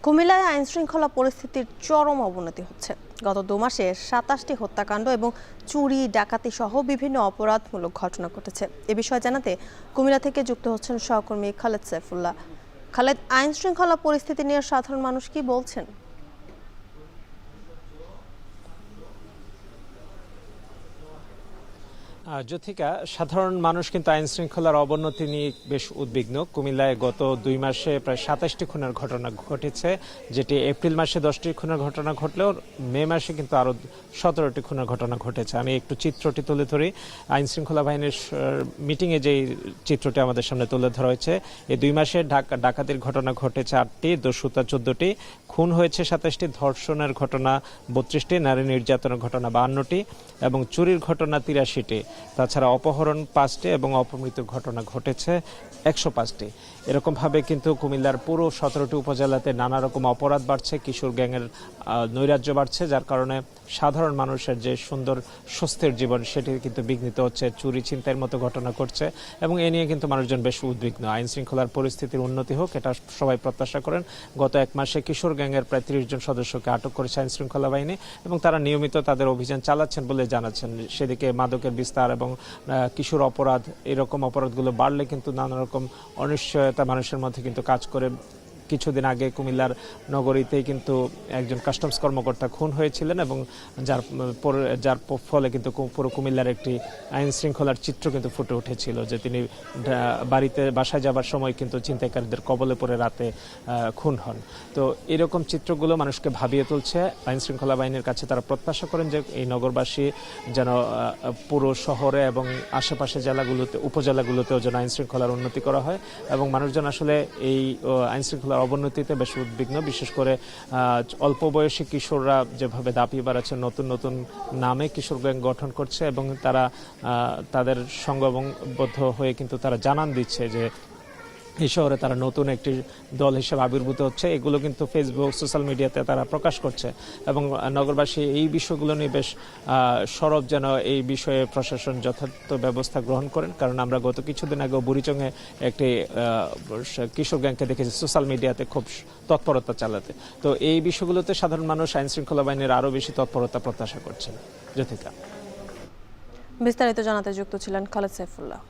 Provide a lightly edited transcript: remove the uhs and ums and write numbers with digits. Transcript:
কুমিল্লায় আইনশৃঙ্খলা পরিস্থিতির চরম অবনতি হচ্ছে। গত 2 মাসে 27টি হত্যাকাণ্ড এবং চুরি ডাকাতি সহ বিভিন্ন অপরাধমূলক ঘটনা ঘটেছে। এ বিষয়ে জানাতে কুমিল্লা থেকে যুক্ত হচ্ছেন সহকর্মী খালেদ সাইফুল্লাহ। খালেদ, আইনশৃঙ্খলা পরিস্থিতি নিয়ে সাধারণ মানুষ কি বলছেন? জ্যোতিকা, সাধারণ মানুষ কিন্তু আইন শৃঙ্খলার অবনতি নিয়ে বেশ উদ্বিগ্ন। কুমিল্লায় গত 2 মাসে প্রায় 27টি খুনের ঘটনা ঘটেছে, যেটি এপ্রিল মাসে 10টি খুনের ঘটনা ঘটলেও মে মাসে কিন্তু আরও 17টি খুনের ঘটনা ঘটেছে। আমি একটু চিত্রটি তুলে ধরি। আইন শৃঙ্খলা বাহিনীর মিটিংয়ে যেই চিত্রটি আমাদের সামনে তুলে ধরা হয়েছে, এই 2 মাসে ডাকাতির ঘটনা ঘটেছে 8টি, দস্যুতা 14টি, খুন হয়েছে 27টি, ধর্ষণের ঘটনা 32টি, নারী নির্যাতনের ঘটনা 52টি এবং চুরির ঘটনা 83টি। তাছাড়া অপহরণ 5টি এবং অপমৃত্যুর ঘটনা ঘটেছে 105টি। এরকমভাবে কিন্তু কুমিল্লার পুরো 17টি উপজেলাতে নানা রকম অপরাধ বাড়ছে, কিশোর গ্যাংয়ের নৈরাজ্য বাড়ছে, যার কারণে সাধারণ মানুষের যে সুন্দর স্বস্তির জীবন সেটি কিন্তু বিঘ্নিত হচ্ছে। চুরি ছিনতাইয়ের মতো ঘটনা ঘটছে এবং এ নিয়ে কিন্তু মানুষজন বেশ উদ্বিগ্ন। আইন শৃঙ্খলার পরিস্থিতির উন্নতি হোক, এটা সবাই প্রত্যাশা করেন। গত 1 মাসে কিশোর গ্যাংয়ের প্রায় 30 জন সদস্যকে আটক করেছে আইন শৃঙ্খলা বাহিনী এবং তারা নিয়মিত তাদের অভিযান চালাচ্ছেন বলে জানাচ্ছেন। সেদিকে মাদকের বিস্তার এবং কিশোর অপরাধ, এরকম অপরাধগুলো বাড়লে কিন্তু নানা রকম অনিশ্চয়তা মানুষের মধ্যে কিন্তু কাজ করে। কিছুদিন আগে কুমিল্লার নগরীতেই কিন্তু একজন কাস্টমস কর্মকর্তা খুন হয়েছিলেন এবং যার ফলে কিন্তু পুরো কুমিল্লার একটি আইন শৃঙ্খলার চিত্র কিন্তু ফুটে উঠেছিল, যে তিনি বাসায় যাবার সময় কিন্তু ছিনতাইকারীদের কবলে পড়ে রাতে খুন হন। তো এরকম চিত্রগুলো মানুষকে ভাবিয়ে তুলছে। আইন শৃঙ্খলা বাহিনীর কাছে তারা প্রত্যাশা করেন যে এই নগরবাসী যেন পুরো শহরে এবং আশেপাশে উপজেলাগুলোতেও যেন আইন শৃঙ্খলার উন্নতি করা হয় এবং মানুষজন আসলে এই আইন শৃঙ্খলার অবনতিতে বেশ উদ্বিগ্ন। বিশেষ করে অল্প বয়সী কিশোররা যেভাবে দাপিয়ে বেড়াচ্ছে, নতুন নতুন নামে কিশোর গ্যাং গঠন করছে এবং তারা তাদের সংঘবদ্ধ হয়ে কিন্তু তারা জানান দিচ্ছে যে এই শহরে তারা নতুন একটি দল হিসেবে আবির্ভূত হচ্ছে। এগুলো কিন্তু ফেসবুক, সোশ্যাল মিডিয়াতে তারা প্রকাশ করছে এবং নগরবাসী এই বিষয়গুলো নিয়ে বেশ সরব যেন এই বিষয়ে প্রশাসন যথার্থ ব্যবস্থা গ্রহণ করেন। কারণ আমরা গত কিছুদিন আগে বুড়িচংয়ে একটি কিশোর গ্যাংকে দেখেছি সোশ্যাল মিডিয়াতে খুব তৎপরতা চালাতে। তো এই বিষয়গুলোতে সাধারণ মানুষ আইন শৃঙ্খলা বাহিনীর আরও বেশি তৎপরতা প্রত্যাশা করছেন। জ্যোতিকা, বিস্তারিত জানাতে যুক্ত ছিলেন খালেদ সাইফুল্লাহ।